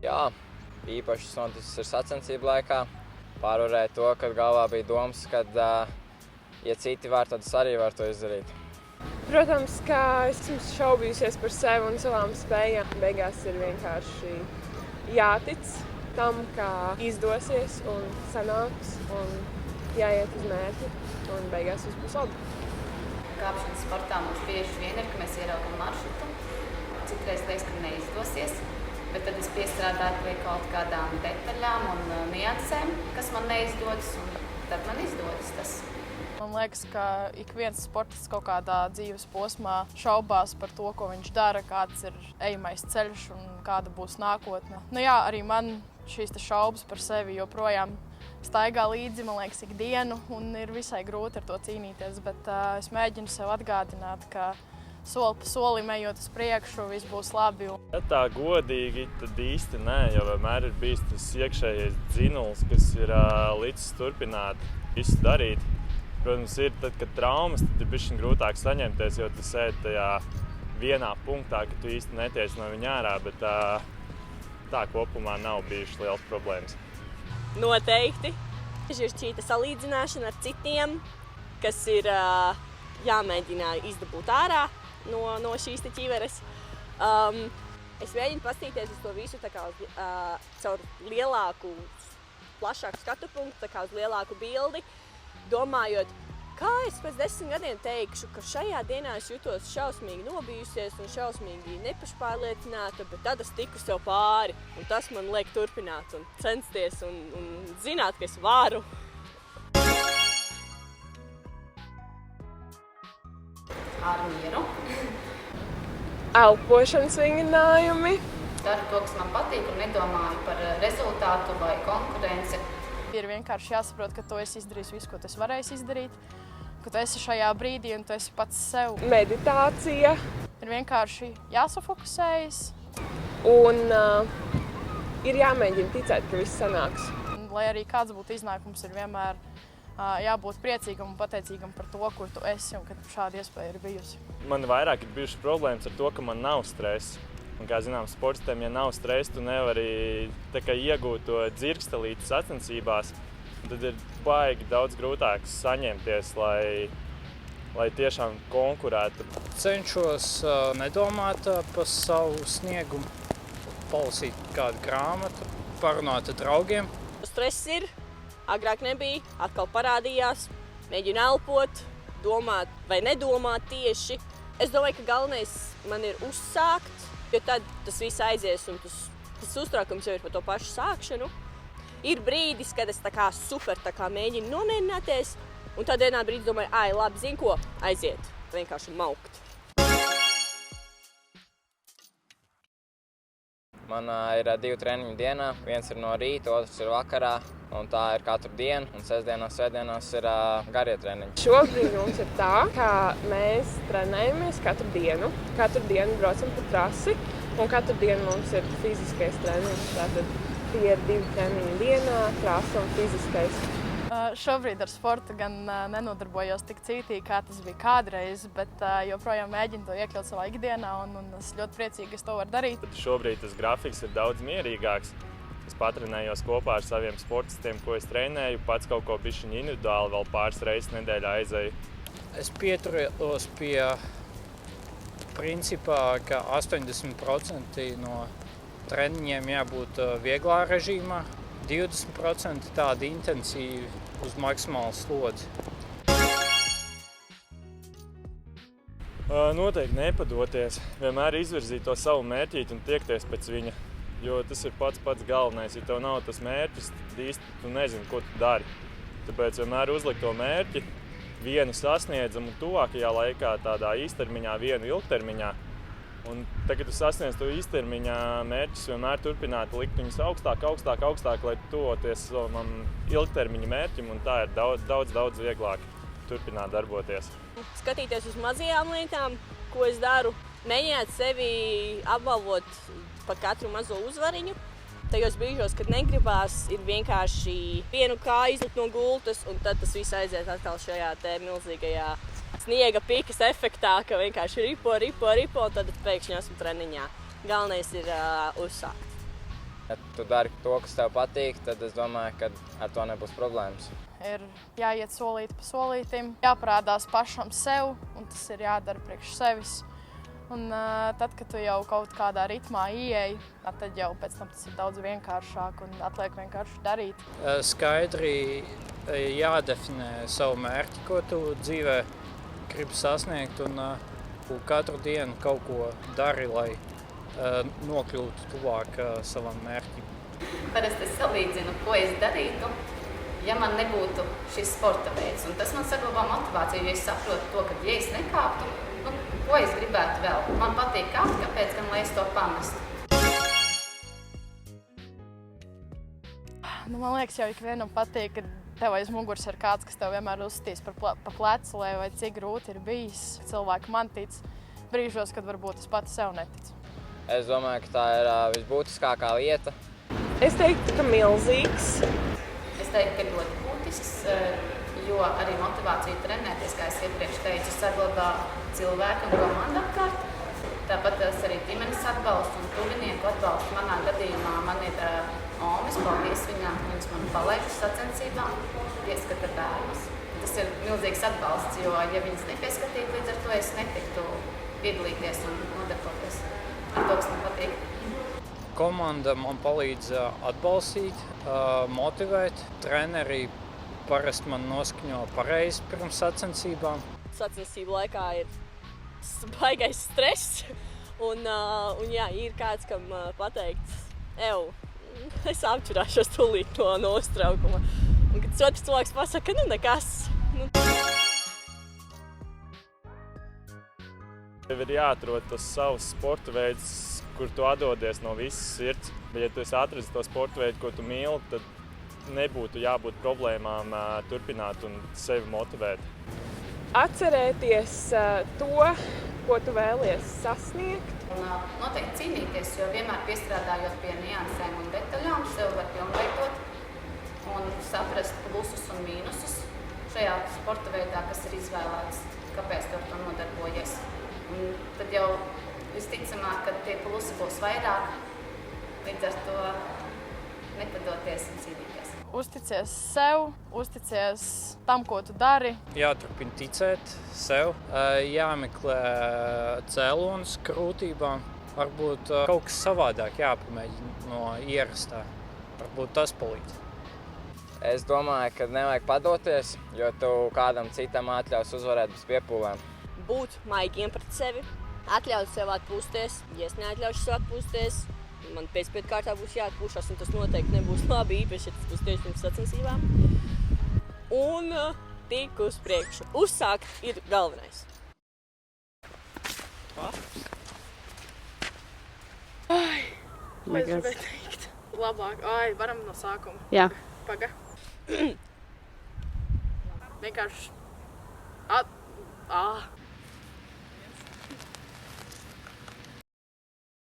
Jā, īpašs noticis ir sacensību laikā. Pārvarēja to, kad galvā bija domas, kad, ja citi var, tad es arī varu to izdarīt. Protams, ka esmu šaubījusies par sevi un savām spējām. Beigās ir vienkārši jātic tam, ka izdosies un sanāks un jāiet uz mērķi un beigās viss būs labi. Kāpšanas sportā mums bieži vien ir, ka mēs ieraugam maršrutu. Citreiz liekas, ka neizdosies, bet tad es piestrādāju pie kaut kādām detaļām un niansēm, kas man neizdodas, un tad man izdodas tas. Man liekas, ka ik viens sportists kaut kādā dzīves posmā šaubās par to, ko viņš dara, kāds ir ejamais ceļš un kāda būs nākotne. Jā, arī man šīs šaubas par sevi joprojām staigā līdzi, man liekas, ikdienu, un ir visai grūti ar to cīnīties, bet es mēģinu sev atgādināt, ka soli pa solim ejot uz priekšu, viss būs labi. Ja tā godīgi, tad īsti nē, jo vienmēr ir bijis tas iekšējais dzinuls, kas ir licis turpināt visu darīt. Protams, ir tad, kad traumas, tad ir bišķiņ grūtāk saņemties, jo tu sēdi tajā vienā punktā, ka tu īsti netiec no viņa ārā, bet tā kopumā nav bijušas liels problēmas. Noteikti. Ir šī salīdzināšana ar citiem, kas ir jāmēģina izdabūt ārā no šīs ķiveres. Es mēģinu paskatīties uz to visu caur lielāku, plašāku skatu punktu, uz lielāku bildi, domājot, kā es pēc 10 gadiem teikšu, ka šajā dienā es jutos šausmīgi nobijusies un šausmīgi nepašpārliecināta, bet tad es tiku sev pāri, un tas man liek turpināt un censties un zināt, ka es varu. Ar mieru. Elpošanas vingrinājumi. Daru to, kas man patīk, un nedomāju par rezultātu vai konkurenci. Ir vienkārši jāsaprot, ka tu esi izdarījis visu, ko tu varēsi izdarīt, ka tu esi šajā brīdī un tu esi pats sev. Meditācija. Ir vienkārši jāsafokusējas. Un ir jāmēģina ticēt, ka viss sanāks. Lai arī kāds būtu iznākums, ir vienmēr jābūt priecīgam un pateicīgam par to, kur tu esi un ka šāda iespēja ir bijusi. Man vairāk ir bijušas problēmas ar to, ka man nav stresa. Un, kā zinām, sportistiem, ja nav stresa, tu nevari iegūt to dzirkstelīti sacensībās. Tad ir baigi daudz grūtāk saņemties, lai tiešām konkurētu. Cenšos nedomāt par savu sniegumu, palasīt kādu grāmatu, parunāt ar draugiem. Stress ir, agrāk nebija, atkal parādījās, mēģinu elpot, domāt vai nedomāt tieši. Es domāju, ka galvenais man ir uzsākt, jo tad tas viss aizies un tas uztraukums jau ir par to pašu sākšanu. Ir brīdis, kad es super mēģinu nomierināties, un tad vienā brīdī domāju, labi, zini ko, aiziet, vienkārši maukt. Man ir 2 treniņu dienā, viens ir no rīta, otrs ir vakarā, un tā ir katru dienu, un sestdienās ir garie treniņi. Šobrīd mums ir tā, ka mēs trenējamies katru dienu braucam pa trasi, un katru dienu mums ir fiziskais treniņš. Tātad tie ir 2 treniņi dienā, trasa un fiziskais. Šobrīd ar sportu gan nenodarbojos tik cītīgi, kā tas bija kādreiz, bet joprojām mēģinu to iekļaut savā ikdienā, un es ļoti priecīgi, ka es to varu darīt. Šobrīd tas grafiks ir daudz mierīgāks. Es patrenējos kopā ar saviem sportistiem, ko es trenēju, pats kaut ko bišķiņ individuāli vēl pāris reizes nedēļā aizēju. Es pieturos pie principā, ka 80% no treniņiem jābūt vieglā režīmā, 20% tādi intensīvi uz maksimālu slodzi. Noteikti nepadoties, vienmēr izvirzīt to savu mērķīti un tiekties pēc viņa. Jo tas ir pats galvenais. Ja tev nav tas mērķis, tad īsti tu nezini, ko tu dari. Tāpēc vienmēr uzlikt to mērķi, vienu sasniedzamu tuvākajā laikā, tādā īstermiņā, vienu ilgtermiņā. Un tagad, kad tu sasniedz to īstermiņā mērķis, vienmēr turpināt likt viņus augstāk, lai tuvoties savam ilgtermiņa mērķim, un tā ir daudz vieglāk turpināt darboties. Skatīties uz mazajām lietām, ko es daru, mēģināt sevi apbalvot par katru mazo uzvariņu. Tajos brīžos, kad negribās, ir vienkārši vienu kāju izlikt no gultas, un tad tas viss aiziet atkal šajā milzīgajā sniega pikas efektā, ka vienkārši ripo, un tad pēkšņi esmu treniņā. Galvenais ir uzsākt. Ja tu dari to, kas tev patīk, tad es domāju, ka ar to nebūs problēmas. Ir jāiet solīti pa solītim, jāparādās pašam sev, un tas ir jādara priekš sevis. Un tad, kad tu jau kaut kādā ritmā ieeji, tad jau pēc tam tas ir daudz vienkāršāk un atliek vienkārši darīt. Skaidri jādefinē savu mērķi, ko tu dzīvē gribi sasniegt, un katru dienu kaut ko dari, lai nokļūtu tuvāk savam mērķim. Parasti es salīdzinu, ko es darītu, ja man nebūtu šis sporta veids. Un tas man saglabā motivāciju, jo es saprotu to, ka ja es nekāptu, ko es gribētu vēl. Man patīk kāpt, kāpēc gan lai es to pamestu. Man liekas, jau ikvienam patīk, ka tev aiz muguras ir kāds, kas tev vienmēr uzstīs pa plecu, vai cik grūti ir bijis. Cilvēki man tic brīžos, kad varbūt es pati sev neticu. Es domāju, ka tā ir visbūtiskākā lieta. Es teiktu, ka milzīgs. Es teiktu, ka ļoti būtisks, jo arī motivācija trenēties, kā es iepriekš teicu, saglabā cilvēku un komandu apkārt. Tāpat tas arī ģimenes atbalsts un tuvinieku atbalsts. Manā gadījumā man ir Omis, paldies viņām, viņas man palaiž uz sacensībām, pieskata bērnus. Tas ir milzīgs atbalsts, jo ja viņas nepieskatītu, līdz ar to es netiktu piedalīties un nodarboties ar to, kas man patīk. Komanda man palīdz atbalstīt, motivēt. Treneri parasti man noskaņo pareizi pirms sacensībām. Sacensību laikā ir baigais stress, un jā, ir kāds, kam pateikt, es apčurāšos tūlīt no uztraukuma. Un kad otrs cilvēks pasaka, nekas. Tev ir jāatrod tas savs sporta veids, kur tu atdodies no visas sirds. Bet, ja tu esi atradis to sporta veidu, ko tu mīli, tad nebūtu jābūt problēmām turpināt un sevi motivēt. Atcerēties to, ko tu vēlies sasniegt. Un noteikti cīnīties, jo vienmēr piestrādājot pie niansēm un detaļām, sev var pilnveidot un saprast plusus un mīnusus šajā sporta veidā, kas ir izvēlēts, kāpēc tu ar to nodarbojies. Un tad jau visticamāk, ka tie plusi būs vairāk, līdz ar to nepadoties un cīnīties. Uzticies sev, uzticies tam, ko tu dari. Jāturpina ticēt sev, jāmeklē cēlonis grūtībām. Varbūt kaut kas savādāk jāpamēģina no ierastā. Varbūt tas palīdz. Es domāju, ka nevajag padoties, jo tu kādam citam atļaus uzvarēt bez piepūlēm. Būt maigiem pret sevi, atļaut sev atpūsties. Ja es neatļaušu sev atpūsties, man pēc kārtā būs jāatpūšas, un tas noteikti nebūs labi, īpaši, ja tas būs tieši pirms sacensībām. Un tik uz priekšu. Uzsākt ir galvenais. Ko es gribēju teikt? Labāk. Varam no sākuma. Jā. Paga. Vienkārši